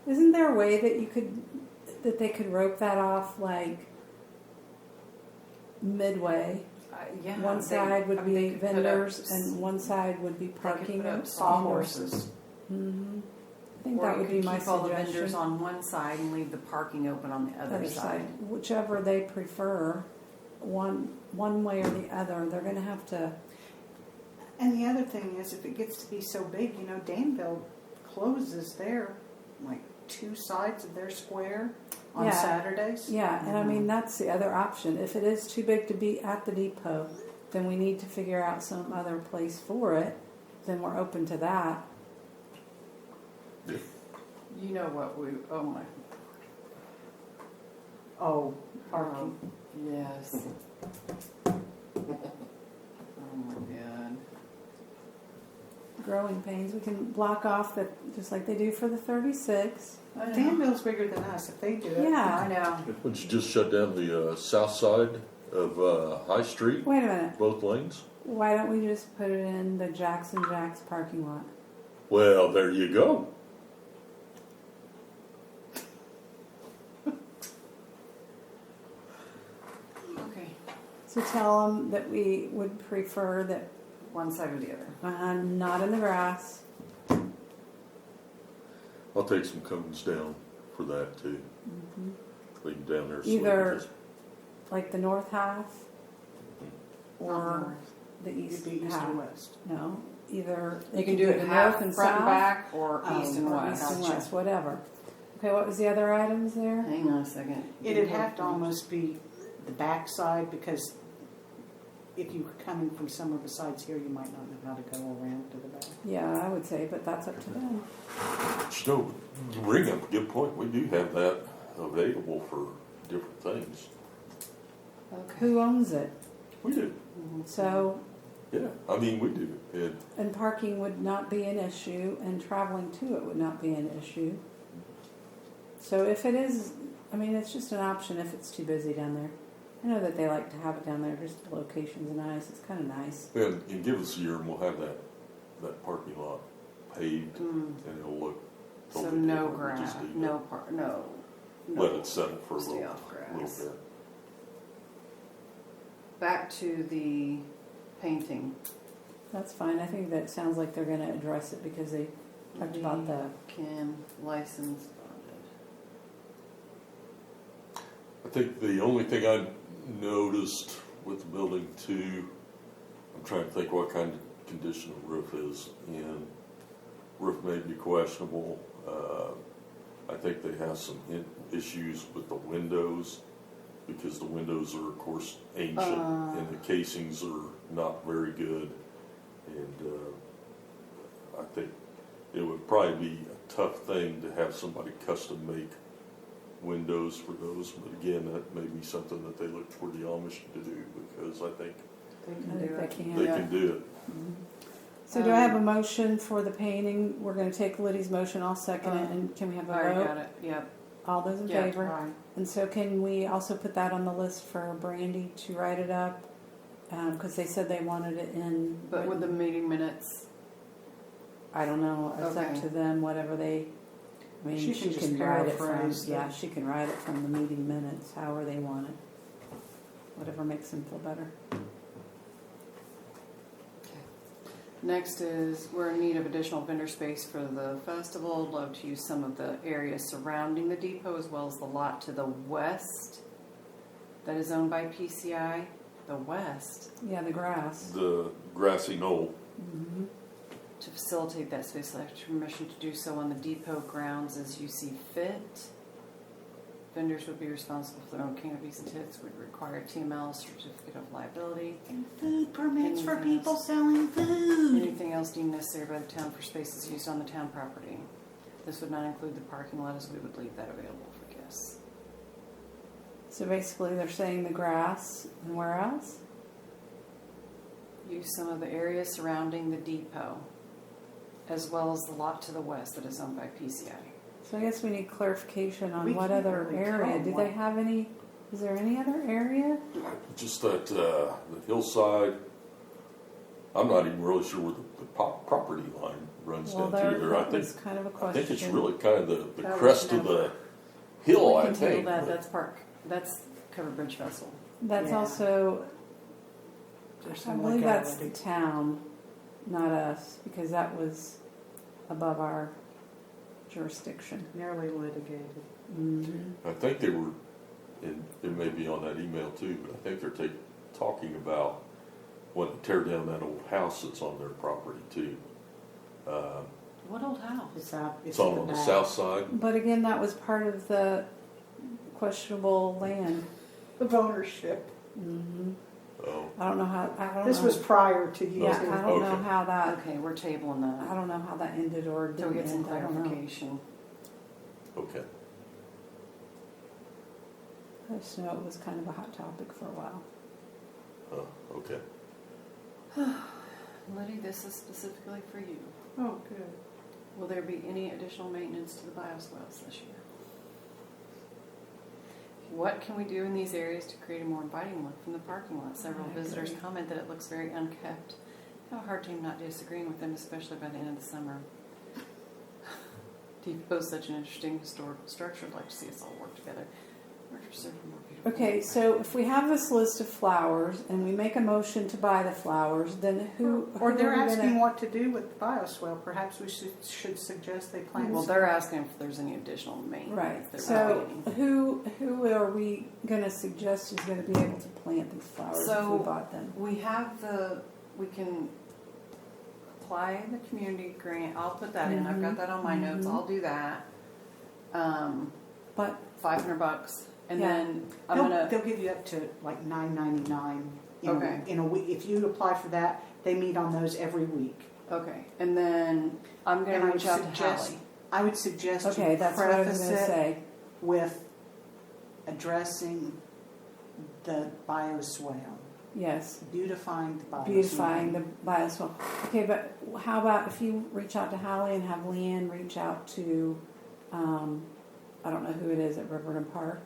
Isn't there a way that they could rope that off like midway? Yeah. One side would they be could put vendors up- and one side would be they could parking put up and sawhorses. Mm-hmm. I think Or that you would could be my keep all the suggestion. vendors on one side and leave the parking open on the other side. Whichever they prefer, one way or the other. They're going to have to. And the other thing is, if it gets to be so big, you know, Danville closes their, like, 2 sides of their square on Yeah. Saturdays. Yeah, and I mean that's the other option. If it is too big to be at the depot, then we need to figure out some other place for it. Then we're open to that. You know what oh my. Oh, parking. Yes. Oh my God. Growing pains. We can block off that just like they do for the 36. I know. Danville's bigger than us. If they do it, Yeah. I know. Would you just shut down the south side of High Street, Wait a minute. both lanes? Why don't we just put it in the Jackson Jacks parking lot? Well, there you go. Okay. So tell them that we would prefer that One side or the other. not in the grass. I'll take some cones down for that too. Leave them down there. so Either- we just- Like the north half Not or north. the it'd east be east half. and west. No, either You can do it the half north and front south, and back or Oh, east and or west. east and Gotcha. west, whatever. Okay, what was the other items there? Hang on a second. It'd have to almost be the back side, because if you were coming from somewhere besides here, you might not know how to go around to the back. Yeah, I would say, but that's up to them. No, you bring up a good point. We do have that available for different things. Okay. Who owns it? We do. So, Yeah, I mean, we do. and parking would not be an issue, and traveling to it would not be an issue. So if it is, I mean, it's just an option if it's too busy down there. I know that they like to have it down there, just the location's nice, it's kind of nice. And give us a year and we'll have that parking lot paved and it'll look So totally no different. We grass, just need no to part, no. Let it settle for a Stay little off grass. bit. Back to the painting. That's fine, I think that sounds like they're gonna address it because they talked about the, Can license bonded. I think the only thing I noticed with the building too, I'm trying to think what kind of condition the roof is in. Roof may be questionable. I think they have some issues with the windows because the windows are of course ancient and the casings are not very good. And I think it would probably be a tough thing to have somebody custom make windows for those, but again, that may be something that they look toward the Amish to do because I think They I can think do they it. can. they can do it. So do I have a motion for the painting? We're gonna take Liddy's motion, I'll second it, and can we have a I already vote? got it, yep. All those in Yeah, favor? right. And so can we also put that on the list for Brandy to write it up? Because they said they wanted it in. But with the meeting minutes, I don't know, it's up Okay. to them, whatever they, I mean, She she can just can write it from, paraphrase the- yeah, she can write it from the meeting minutes, however they want it. Whatever makes them feel better. Next is, we're in need of additional vendor space for the festival. I'd love to use some of the area surrounding the depot as well as the lot to the west that is owned by PCI. The west. Yeah, the grass. The grassy knoll. Mm-hmm. To facilitate that space, I have permission to do so on the depot grounds as you see fit. Vendors would be responsible for their own canopies and tents, would require TML, certificate of liability. Food permits for Anything people else? selling food. Anything else deemed necessary by the town for spaces used on the town property. This would not include the parking lot, as we would leave that available for guests. So basically, they're saying the grass, and where else? Use some of the area surrounding the depot, as well as the lot to the west that is owned by PCI. So I guess we need clarification on We what can't other really area. tell Do what- they have any, is there any other area? Just that the hillside. I'm not even really sure where the property line runs Well, down through there. I that think was kind of a I question. think it's really kind of the That was crest of never- the hill. We I can table think. that, but- that's park, that's Covered Bridge Festival. That's Yeah. also, There's I some believe that's the legality. town, not us, because that was above our jurisdiction. Nearly litigated. Mm-hmm. I think they were, and it may be on that email too, but I think they're talking about wanting to tear down that old house that's on their property too. What old house? It's out. It's at on the back. south side. But again, that was part of the questionable land. Of ownership. Mm-hmm. Oh, I don't know how, I don't This know. was prior to you Yeah, two. I don't know Okay. how that, Okay, we're tabling I that. don't know how that ended or Till we didn't get some end, I don't know. clarification. okay. I just know it was kind of a hot topic for a while. Okay. Liddy, this is specifically for you. Oh, good. Will there be any additional maintenance to the bioswales this year? What can we do in these areas to create a more inviting look from the parking lot? Several I visitors agree. comment that it looks very unkept. I have a hard time not disagreeing with them, especially by the end of the summer. Depot is such an interesting historical structure. I'd like to see us all work together. Work for several more beautiful Okay, so if we have this list of flowers and we make a motion to buy the flowers, then who Or who they're are we asking gonna- what to do with the bioswale. Perhaps we should suggest they plant. Well, they're asking if there's any additional maintenance. Right. There So won't be any. who are we going to suggest is going to be able to plant these flowers if So- we bought them? We have we can apply the community grant. I'll put that in. I've got that on my notes. Mhm. I'll do that. But $500, and Yeah. then I'm gonna. They'll give you up to like $9.99 Okay. in a week. If you apply for that, they meet on those every week. Okay, and then I'm gonna And I reach would out to suggest- Hallie. I would suggest okay, you that's what I was preface going to it say. with addressing the bioswale, Yes, beautifying the bioswale. beautifying the bioswale. Okay, but how about if you reach out to Hallie and have Leanne reach out to, I don't know who it is at Riverton Park.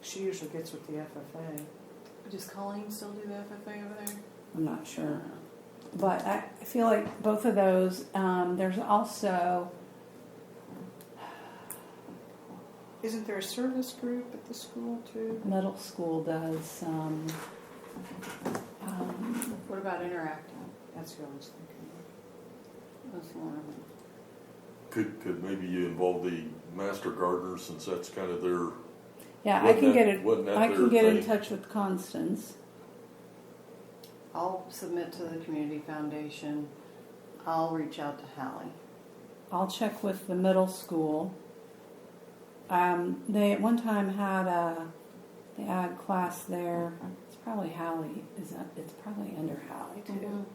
She usually gets with the FFA. Does Colleen still do the FFA over there? I'm not sure. But I feel like both of those, there's also, Isn't there a service group at the school too? middle school does, What about interacting? That's what I was thinking. That's one. Could maybe you involve the master gardener since that's kind of their. yeah, I Wasn't can that- get it, wasn't that I their can get in thing? touch with Constance. I'll submit to the community foundation. I'll reach out to Hallie. I'll check with the middle school. They at one time had the ag class there. It's probably Hallie. It's probably under Hallie too.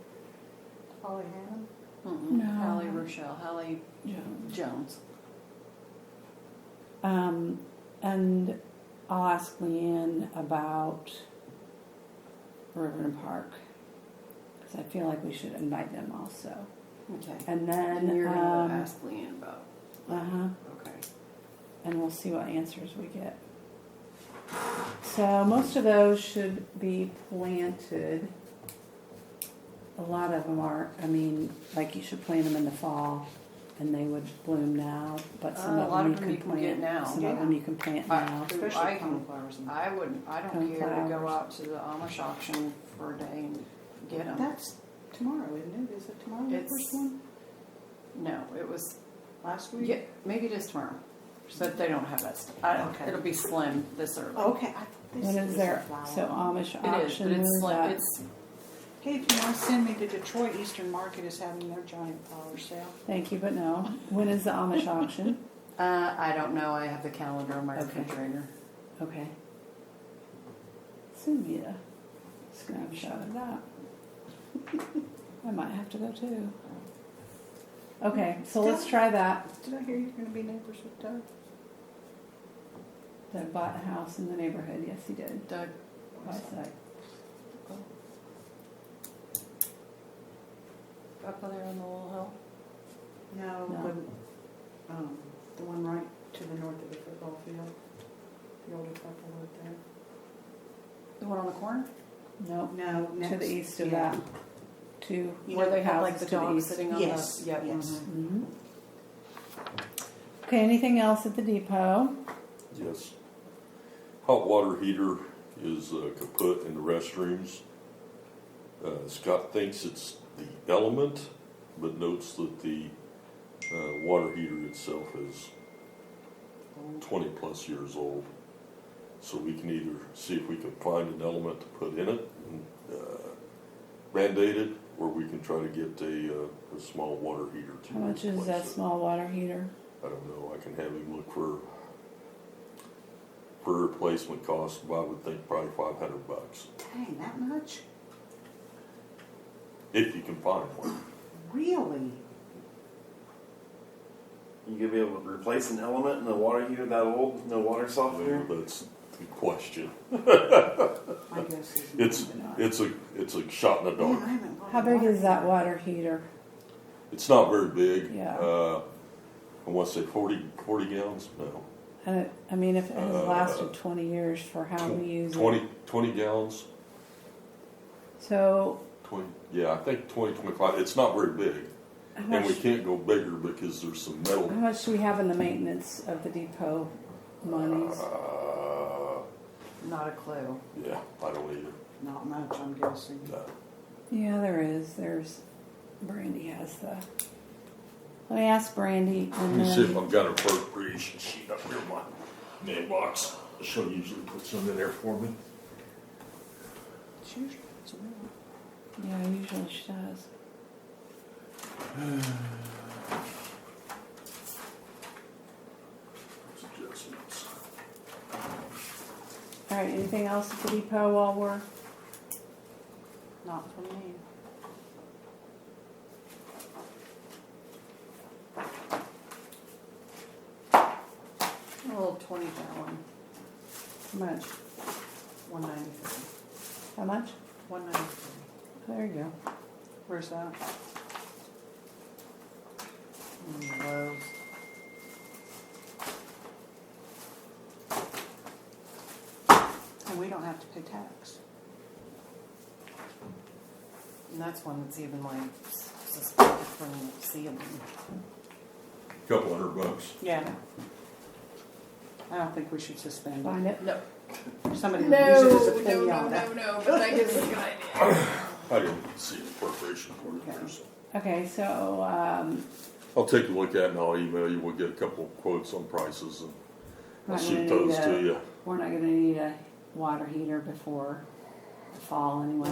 Holly Hannon? Mm-mm. No. Hallie Rochelle. Hallie Jones. Jones. And I'll ask Leanne about Riverton Park because I feel like we should invite them also. Okay. And then And you're gonna ask Leanne about. Okay. and we'll see what answers we get. So most of those should be planted. a lot of them are, I mean, like you should plant them in the fall and they would bloom now, but some A of lot them of you them can you can get plant. now. Some Yeah. of them you can plant now. Especially I coneflowers. I don't care to go Coneflowers. out to the Amish auction for a day and get them. That's tomorrow, isn't it? Is it tomorrow, the It's- first one? No, it was, Last week? yeah, maybe it is tomorrow. But they don't have that stuff. Okay. It'll be slim this early. Okay. I thought they When said is it was there, a flower. so Amish It is, auction, but when it's is slim. that? It's, Hey, if you want to send me to Detroit, Eastern Market is having their giant flower sale. Thank you, but no. When is the Amish auction? I don't know. I have the calendar on my Okay. refrigerator. Okay. Send me a snapshot of that. I might have to go too. Okay, so let's try that. Did I hear you're going to be neighbors with Doug? Doug bought a house in the neighborhood. Yes, he did. Doug, By site. up there on the little hill. No, No. the one right to the north of the football field. The older couple lived there. The one on the corner? Nope. No, next, To the east of yeah. that. Two. You Where know, they have like houses the to the dog east. sitting on Yes, the... Yep. yes. mhm. Mhm. Okay, anything else at the depot? Yes. Hot water heater is kaput in the restrooms. Scott thinks it's the element, but notes that the water heater itself is 20 plus years old. So we can either see if we can find an element to put in it and Band-Aid it, or we can try to get a small water heater to How much is replace that it. small water heater? I don't know. I can have him look for replacement cost. I would think probably $500 Dang, that much? if you can find one. Really? You gonna be able to replace an element in a water heater that old with no water softener? That's the question. I guess It's a shot in the dark. How big is that water heater? It's not very big. Yeah. I want to say 40 gallons. No, I mean, if it has lasted 20 years for how we use it. 20 gallons. So, 20. Yeah, I think 25. It's not very big, how and we much, can't go bigger because there's some metal. how much do we have in the maintenance of the depot monies? Not a clue. Yeah, I don't either. Not much, I'm guessing. No. Yeah, there is. There's, Brandy has the, let me ask Brandy. Let And me see if then, I've got her appropriation sheet up here in my mailbox. She'll usually put some in there for me. It's usually, it's a real. yeah, usually she does. Adjustments. All right, anything else at the depot while we're, Not for me. A little 20-gallon, how much? $193. How much? $193. There you go. Where's that? Lowe's. And we don't have to pay tax. And that's one that's even like suspended from the ceiling. Couple $100. Yeah. I don't think we should suspend it. Find it? No. Somebody would use it as a No, pinata. but that gives us a good idea. I didn't see the appropriation for it. Okay. So. Okay, so, I'll take a look at it and I'll email you. We'll get a couple of quotes on prices and I'll Not shoot gonna those need to you. we're not gonna need a water heater before the fall anyway.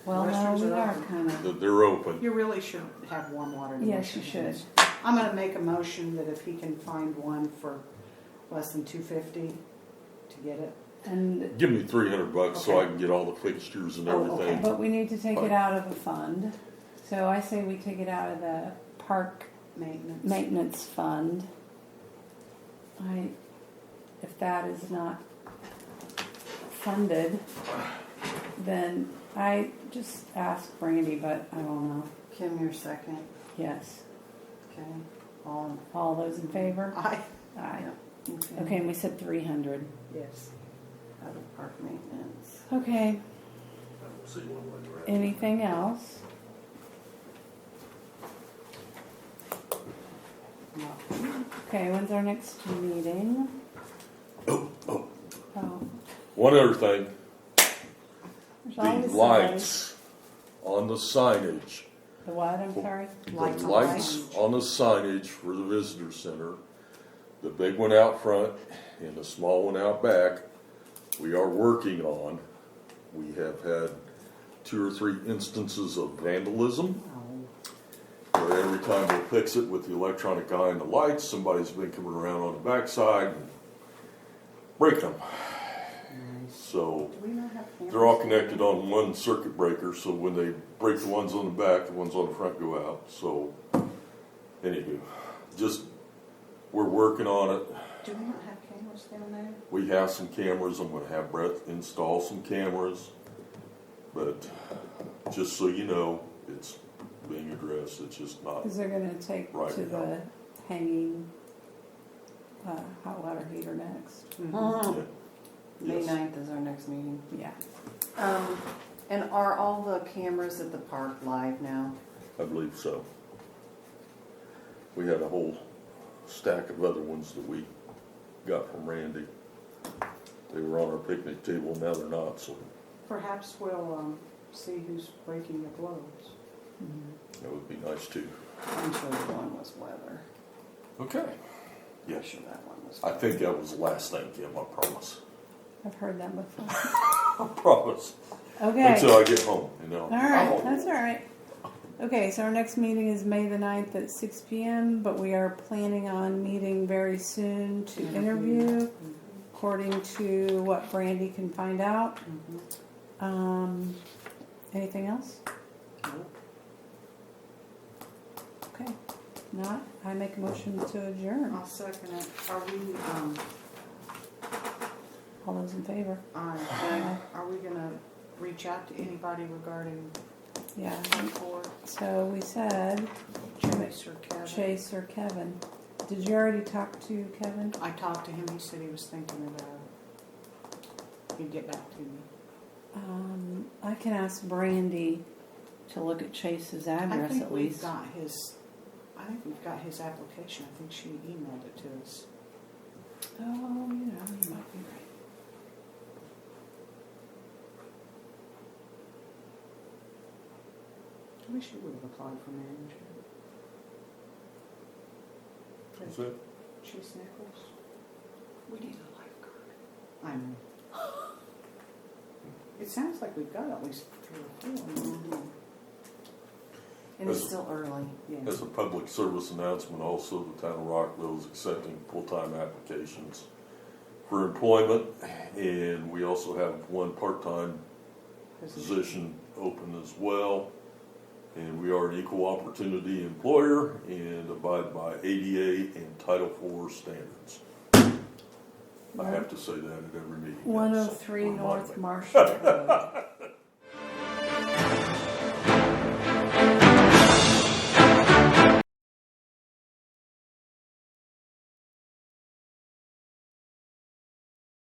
Well, no, restrooms we are are open. kinda, They're open. You really should have warm water. to yes, wash you your should. hands. I'm gonna make a motion that if he can find one for less than $250 to get it. And, Give me $300 so I Okay. can get all the fixtures and Oh, everything. okay. but we need to take it out of a fund. So I say we take it out of the park maintenance fund. If that is not funded, then I just ask Brandy, but I don't know. Kim, your second. Yes. Okay. All those in favor? I, Aye. Okay. Okay, and we said 300. yes. Out of park maintenance. Okay. see one way around. Anything else? Okay, when's our next meeting? Oh, Oh, one other thing. there's The always lights on the signage. The what, I'm sorry? Lights The on lights signage. on the signage for the visitor center. The big one out front and the small one out back, we are working on. We have had 2 or 3 instances of vandalism. Oh, Where every time we fix it with the electronic eye and the lights, somebody's been coming around on the backside and breaking them. nice. So Do we not have cameras? they're all connected on one circuit breaker, so when they break the ones on the back, the ones on the front go out. So, anywho, just we're working on it. Do we not have cameras down there? We have some cameras. I'm going to have Brett install some cameras. But just so you know, it's being addressed. It's just not. Because they're gonna take Right to now. the hanging hot water heater next. Mhm. Yeah. May Yes. 9th is our next meeting. Yeah. And are all the cameras at the park live now? I believe so. We had a whole stack of other ones that we got from Randy. They were on our picnic table, now they're not, so Perhaps we'll see who's breaking the globes. that would be nice too. I'm sure the one was weather. Okay. Yeah, I'm sure that one was I think that was the last thing, Kim, I promise. I've heard that before. I promise. Okay. Until I get home, you know. All right, that's all right. Okay, so our next meeting is May the 9th at 6 p.m., but we are planning on meeting very soon to interview, according to what Brandy can find out. Anything else? Nope. Okay. Not, I make a motion to adjourn. I'll second it. Are we, All those in favor? are we gonna reach out to anybody regarding Yeah. board? So we said Chase or Kevin? Chase or Kevin. Did you already talk to Kevin? I talked to him, he said he was thinking about it. He'd get back to me. I can ask Brandy to look at Chase's I address think at we've least. got his, I think we've got his application. I think she emailed it to us. Oh, you might be right. I wish you would have applied for manager. That's it. Chase Nichols? We need a lifeguard. I know. It sounds like we've got at least 3 or 4. And it's still early. Yeah. As a public service announcement, also, the town of Rockville is accepting full-time applications for employment, and we also have one part-time position open as well. And we are an equal opportunity employer and abide by ADA and Title IV standards. I have to say that at every meeting. 103 Remind North me. Marshall Road.